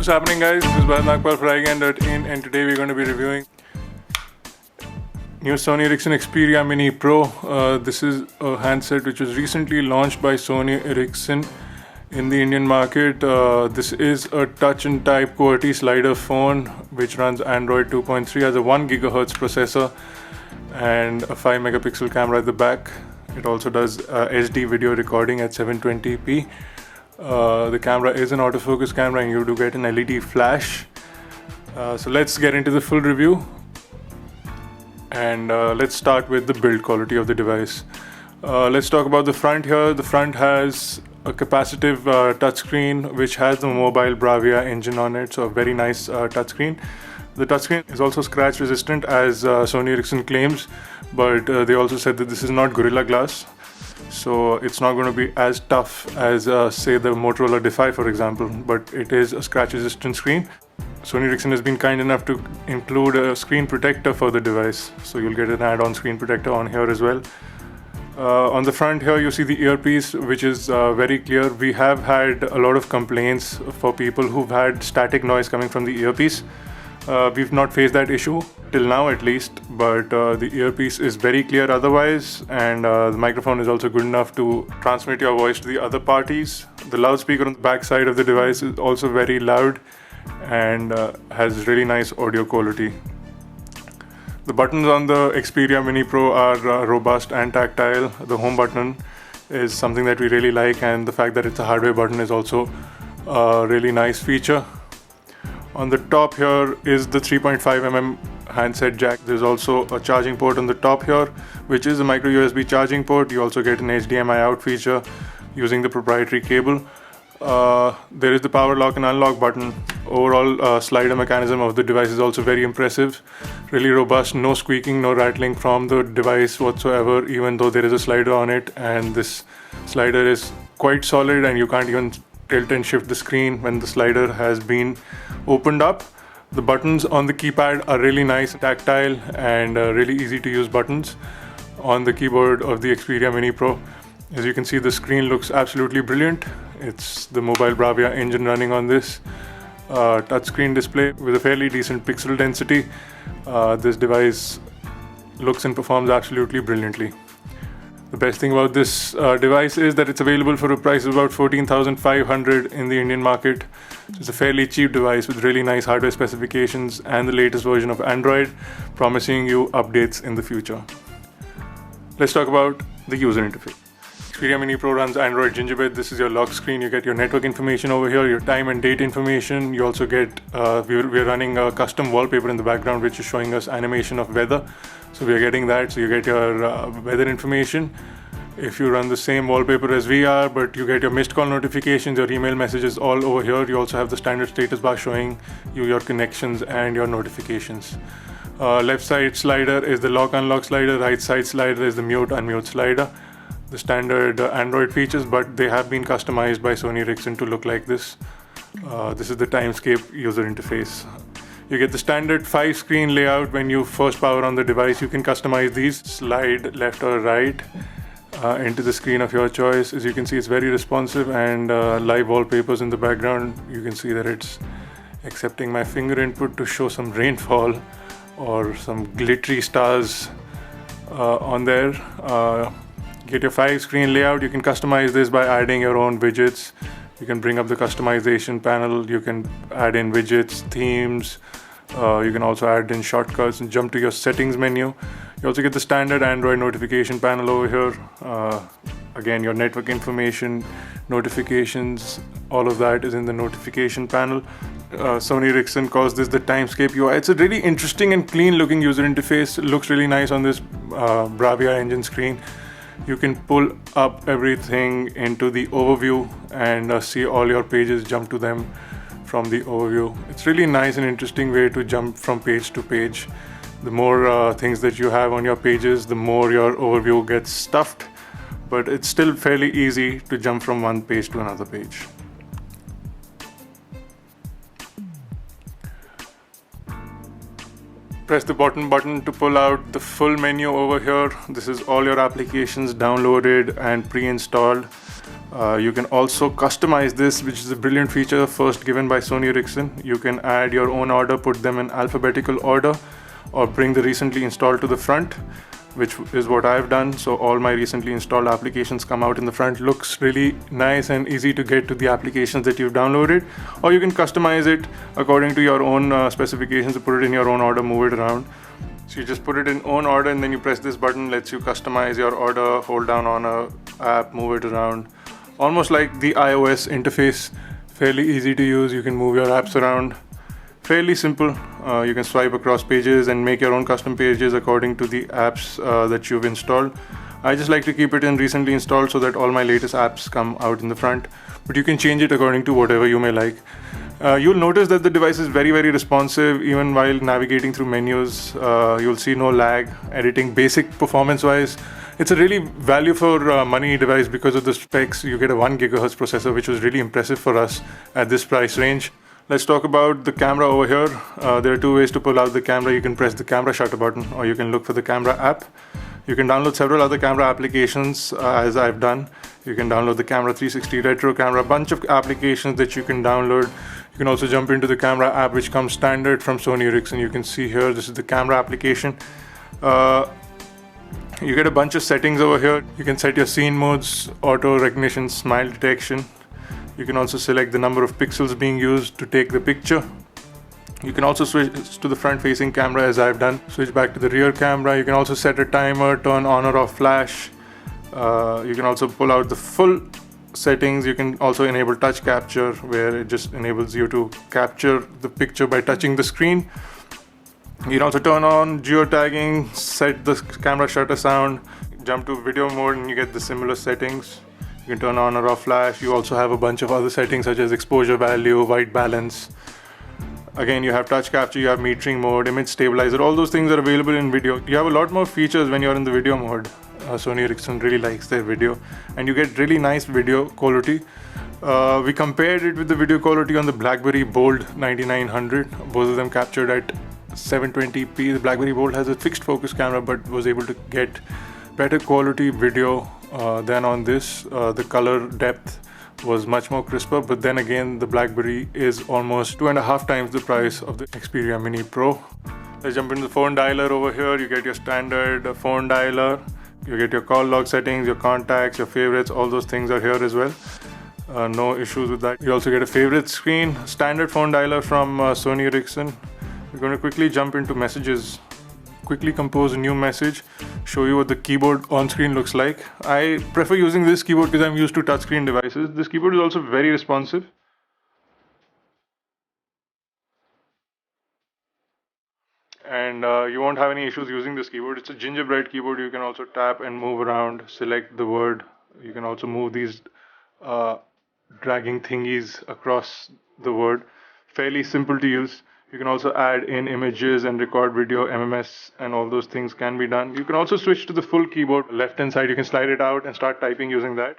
What's happening, guys? This is Bharat for iGyaan.in, and today we're going to be reviewing new Sony Ericsson Xperia Mini Pro. This is a handset which was recently launched by Sony Ericsson in the Indian market. This is a touch and type Qwerty slider phone which runs Android 2.3, has a 1 GHz processor and a 5 megapixel camera at the back. It also does HD video recording at 720p. The camera is an autofocus camera and you do get an LED flash. So let's get into the full review, and let's start with the build quality of the device. Let's talk about the front here. The front has a capacitive touchscreen which has the mobile Bravia engine on it, so a very nice touchscreen. The touchscreen is also scratch resistant, as Sony Ericsson claims, but they also said that this is not Gorilla Glass, so it's not going to be as tough as say the Motorola Defy, for example, but it is a scratch resistant screen. Sony Ericsson has been kind enough to include a screen protector for the device, so you'll get an add-on screen protector on here as well. On the front here you see the earpiece, which is very clear. We have had a lot of complaints for people who've had static noise coming from the earpiece. We've not faced that issue till now, at least, but the earpiece is very clear otherwise, and the microphone is also good enough to transmit your voice to the other parties. The loudspeaker on the back side of the device is also very loud and has really nice audio quality. The buttons on the Xperia Mini Pro are robust and tactile. The home button is something that we really like, and the fact that it's a hardware button is also a really nice feature. On the top here is the 3.5mm handset jack. There's also a charging port on the top here, which is a micro USB charging port. You also get an HDMI out feature using the proprietary cable. There is the power lock and unlock button. Overall slider mechanism of the device is also very impressive. Really robust, no squeaking, no rattling from the device whatsoever, even though there is a slider on it, and this slider is quite solid and you can't even tilt and shift the screen when the slider has been opened up. The buttons on the keypad are really nice, tactile, and really easy to use buttons on the keyboard of the Xperia Mini Pro. As you can see, the screen looks absolutely brilliant. It's the mobile Bravia engine running on this touchscreen display with a fairly decent pixel density. This device looks and performs absolutely brilliantly. The best thing about this device is that it's available for a price of about 14,500 in the Indian market. So it's a fairly cheap device with really nice hardware specifications and the latest version of Android, promising you updates in the future. Let's talk about the user interface. Xperia Mini Pro runs Android Gingerbread. This is your lock screen. You get your network information over here, your time and date information. You also get, we're running a custom wallpaper in the background which is showing us animation of weather. So we are getting that, so you get your weather information. If you run the same wallpaper as we are, but you get your missed call notifications, your email messages all over here. You also have the standard status bar showing you your connections and your notifications. Left side slider is the lock unlock slider, right side slider is the mute unmute slider. The standard Android features, but they have been customized by Sony Ericsson to look like this. This is the timescape user interface. You get the standard 5-screen layout when you first power on the device. You can customize these, slide left or right into the screen of your choice. As you can see, it's very responsive, and live wallpapers in the background. You can see that it's accepting my finger input to show some rainfall or some glittery stars on there. Get your 5-screen layout. You can customize this by adding your own widgets. You can bring up the customization panel. You can add in widgets, themes. You can also add in shortcuts and jump to your settings menu. You also get the standard Android notification panel over here. Again, your network information, notifications, all of that is in the notification panel. Sony Ericsson calls this the Timescape UI. It's a really interesting and clean looking user interface. It looks really nice on this Bravia engine screen. You can pull up everything into the overview and see all your pages, jump to them from the overview. It's really nice and interesting way to jump from page to page. The more things that you have on your pages, the more your overview gets stuffed, but it's still fairly easy to jump from one page to another page. Press the button to pull out the full menu over here. This is all your applications downloaded and pre-installed. You can also customize this, which is a brilliant feature first given by Sony Ericsson. You can add your own order, put them in alphabetical order, or bring the recently installed to the front, which is what I've done. So all my recently installed applications come out in the front. Looks really nice and easy to get to the applications that you've downloaded. Or you can customize it according to your own specifications, put it in your own order, move it around. So you just put it in own order and then you press this button, lets you customize your order, hold down on a app, move it around. Almost like the iOS interface, fairly easy to use. You can move your apps around, fairly simple. You can swipe across pages and make your own custom pages according to the apps that you've installed. I just like to keep it in recently installed so that all my latest apps come out in the front, but you can change it according to whatever you may like. You'll notice that the device is very responsive even while navigating through menus. You'll see no lag. Editing basic performance wise, it's a really value for money device because of the specs. You get a 1 GHz processor, which was really impressive for us at this price range. Let's talk about the camera over here. There are two ways to pull out the camera. You can press the camera shutter button, or you can look for the camera app. You can download several other camera applications as I've done. You can download the Camera 360 retro camera, a bunch of applications that you can download. You can also jump into the camera app, which comes standard from Sony Ericsson. You can see here, this is the camera application. You get a bunch of settings over here. You can set your scene modes, auto recognition, smile detection. You can also select the number of pixels being used to take the picture. You can also switch to the front-facing camera as I've done. Switch back to the rear camera. You can also set a timer, turn on or off flash. You can also pull out the full settings. You can also enable touch capture, where it just enables you to capture the picture by touching the screen. You can also turn on geotagging, set the camera shutter sound, jump to video mode and you get the similar settings. You can turn on or off flash. You also have a bunch of other settings such as exposure value, white balance. Again, you have touch capture, you have metering mode, image stabilizer, all those things are available in video. You have a lot more features when you're in the video mode. Sony Ericsson really likes their video and you get really nice video quality. We compared it with the video quality on the BlackBerry Bold 9900. Both of them captured at 720p. The BlackBerry Bold has a fixed focus camera but was able to get better quality video than on this. The color depth was much more crisper, but then again the BlackBerry is almost 2.5 times the price of the Xperia Mini Pro. Let's jump into the phone dialer over here. You get your standard phone dialer. You get your call log settings, your contacts, your favorites, all those things are here as well. No issues with that. You also get a favorite screen, standard phone dialer from Sony Ericsson. We're going to quickly jump into messages. Quickly compose a new message, show you what the keyboard on screen looks like. I prefer using this keyboard because I'm used to touchscreen devices. This keyboard is also very responsive. And you won't have any issues using this keyboard. It's a gingerbread keyboard. You can also tap and move around, select the word. You can also move these dragging thingies across the word. Fairly simple to use. You can also add in images and record video, MMS, and all those things can be done. You can also switch to the full keyboard. Left hand side, you can slide it out and start typing using that.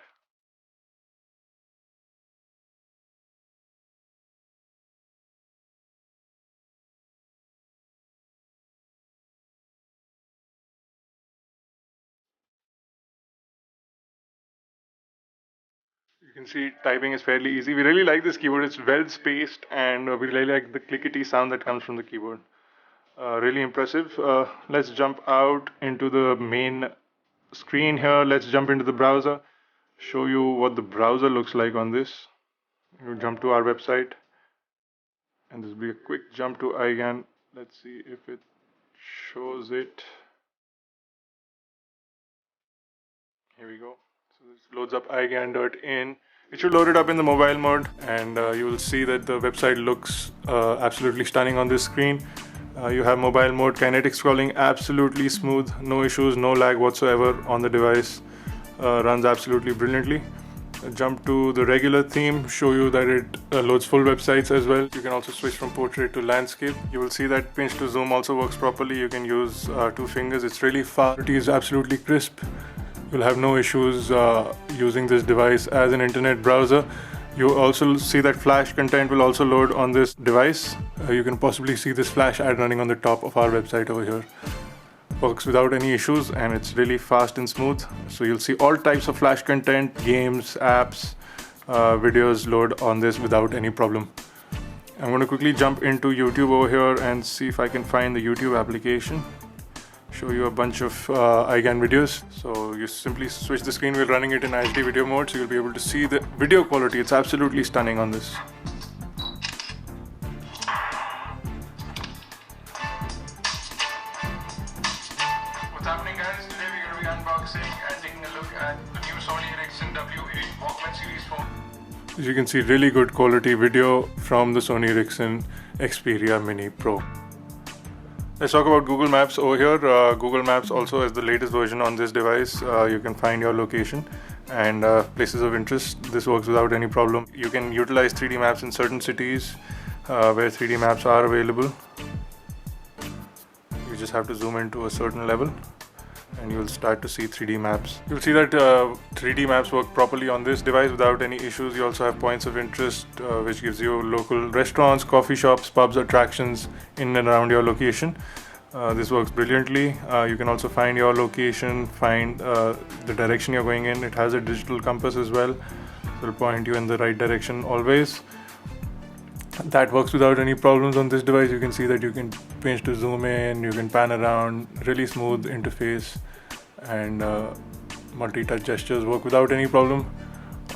You can see typing is fairly easy. We really like this keyboard. It's well spaced and we really like the clickety sound that comes from the keyboard. Really impressive. Let's jump out into the main screen here. Let's jump into the browser. Show you what the browser looks like on this. You jump to our website and this will be a quick jump to iGyaan. Let's see if it shows it. Here we go. So this loads up iGyaan.in. It should load it up in the mobile mode and you will see that the website looks absolutely stunning on this screen. You have mobile mode, kinetic scrolling, absolutely smooth, no issues, no lag whatsoever on the device. Runs absolutely brilliantly. Jump to the regular theme, show you that it loads full websites as well. You can also switch from portrait to landscape. You will see that pinch to zoom also works properly. You can use 2 fingers. It's really fast. It is absolutely crisp. You'll have no issues using this device as an internet browser. You also see that Flash content will also load on this device. You can possibly see this Flash ad running on the top of our website over here. works without any issues, and it's really fast and smooth. So you'll see all types of flash content, games, apps, videos load on this without any problem. I'm going to quickly jump into YouTube over here and see if I can find the YouTube application. Show you a bunch of iGyaan videos. So you simply switch the screen. We're running it in HD video mode, so you'll be able to see the video quality. It's absolutely stunning on this. What's happening, guys? Today we're going to be unboxing and taking a look at the new Sony Ericsson W8 Walkman series phone. As you can see, really good quality video from the Sony Ericsson Xperia Mini Pro. Let's talk about Google Maps over here. Google Maps also has the latest version on this device. You can find your location and places of interest. This works without any problem. You can utilize 3D maps in certain cities where 3D maps are available. You just have to zoom into a certain level and you'll start to see 3D maps. You'll see that 3D maps work properly on this device without any issues. You also have points of interest, which gives you local restaurants, coffee shops, pubs, attractions in and around your location. This works brilliantly. You can also find your location, find the direction you're going in. It has a digital compass as well, so it'll point you in the right direction always. That works without any problems on this device. You can see that you can pinch to zoom in, you can pan around, really smooth interface, and multi-touch gestures work without any problem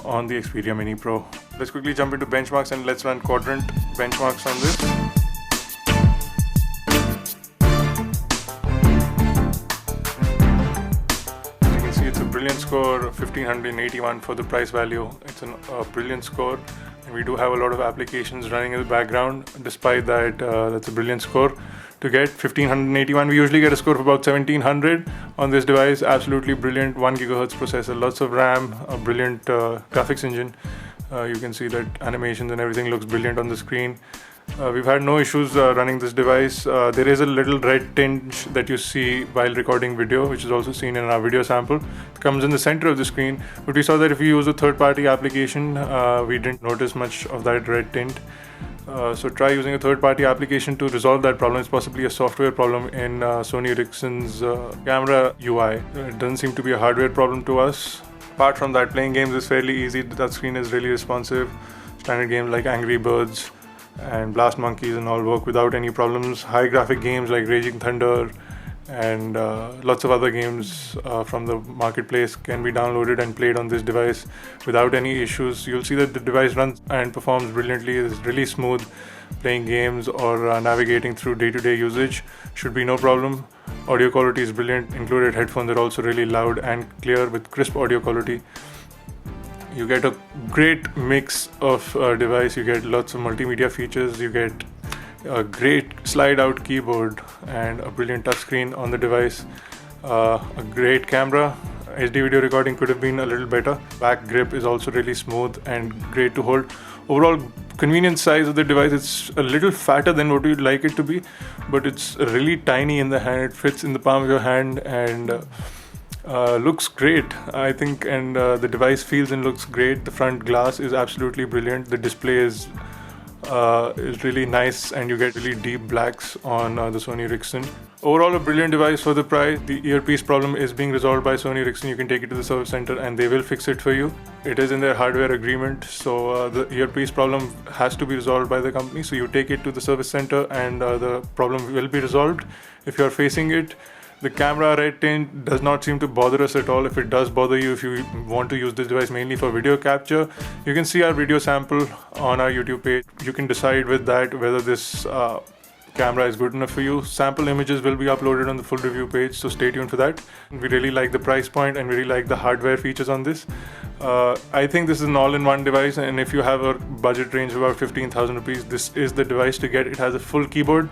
on the Xperia Mini Pro. Let's quickly jump into benchmarks and let's run quadrant benchmarks on this. As you can see, it's a brilliant score, 1581 for the price value. It's a brilliant score. We do have a lot of applications running in the background. Despite that, that's a brilliant score to get. 1581. We usually get a score of about 1700 on this device. Absolutely brilliant. 1 GHz processor, lots of RAM, a brilliant graphics engine. You can see that animations and everything looks brilliant on the screen. We've had no issues running this device. There is a little red tinge that you see while recording video, which is also seen in our video sample. It comes in the center of the screen, but we saw that if we use a third-party application, we didn't notice much of that red tint. So try using a third-party application to resolve that problem. It's possibly a software problem in Sony Ericsson's camera UI. It doesn't seem to be a hardware problem to us. Apart from that, playing games is fairly easy. The touchscreen is really responsive. Standard games like Angry Birds and Blast Monkeys and all work without any problems. High graphic games like Raging Thunder and lots of other games from the marketplace can be downloaded and played on this device without any issues. You'll see that the device runs and performs brilliantly. It's really smooth. Playing games or navigating through day-to-day usage should be no problem. Audio quality is brilliant. Included headphones are also really loud and clear with crisp audio quality. You get a great mix of device. You get lots of multimedia features. You get a great slide-out keyboard and a brilliant touchscreen on the device. A great camera. HD video recording could have been a little better. Back grip is also really smooth and great to hold. Overall convenience size of the device, it's a little fatter than what you'd like it to be, but it's really tiny in the hand. It fits in the palm of your hand and looks great, I think, and the device feels and looks great. The front glass is absolutely brilliant. The display is really nice, and you get really deep blacks on the Sony Ericsson. Overall, a brilliant device for the price. The earpiece problem is being resolved by Sony Ericsson. You can take it to the service center and they will fix it for you. It is in their hardware agreement, so the earpiece problem has to be resolved by the company. So you take it to the service center and the problem will be resolved. If you're facing it, the camera red tint does not seem to bother us at all. If it does bother you, if you want to use this device mainly for video capture, you can see our video sample on our YouTube page. You can decide with that whether this camera is good enough for you. Sample images will be uploaded on the full review page, so stay tuned for that. We really like the price point and we really like the hardware features on this. I think this is an all-in-one device, and if you have a budget range of about 15,000 rupees, this is the device to get. It has a full keyboard,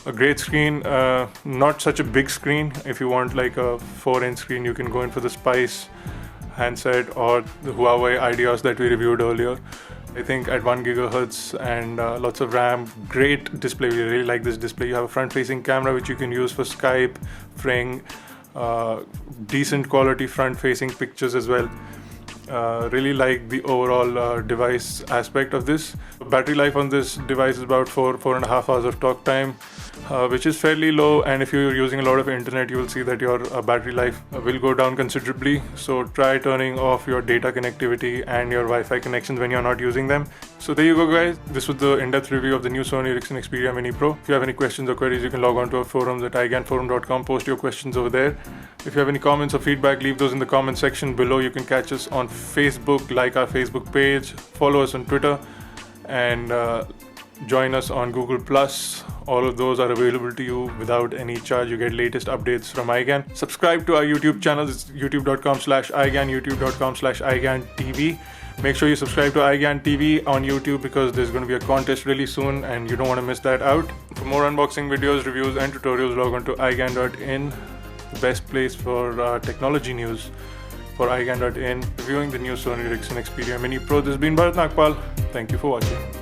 a great screen, not such a big screen. If you want like a 4-inch screen, you can go in for the Spice handset or the Huawei IDEOS that we reviewed earlier. I think at 1 GHz and lots of RAM, great display. We really like this display. You have a front-facing camera which you can use for Skype, Fring, decent quality front-facing pictures as well. Really like the overall device aspect of this. Battery life on this device is about 4.5 hours of talk time, which is fairly low, and if you're using a lot of internet, you will see that your battery life will go down considerably. So try turning off your data connectivity and your Wi-Fi connections when you're not using them. So there you go, guys. This was the in-depth review of the new Sony Ericsson Xperia Mini Pro. If you have any questions or queries, you can log on to our forums at iGyaan.com, post your questions over there. If you have any comments or feedback, leave those in the comment section below. You can catch us on Facebook, like our Facebook page, follow us on Twitter, and join us on Google+. All of those are available to you without any charge. You get latest updates from iGyaan. Subscribe to our YouTube channel. It's youtube.com/iGyaan, youtube.com/iGyaan TV. Make sure you subscribe to iGyaan TV on YouTube because there's going to be a contest really soon and you don't want to miss that out. For more unboxing videos, reviews and tutorials, log on to iGyaan.in, the best place for technology news. For iGyaan.in, reviewing the new Sony Ericsson Xperia Mini Pro. This has been Bharat Nagpal. Thank you for watching.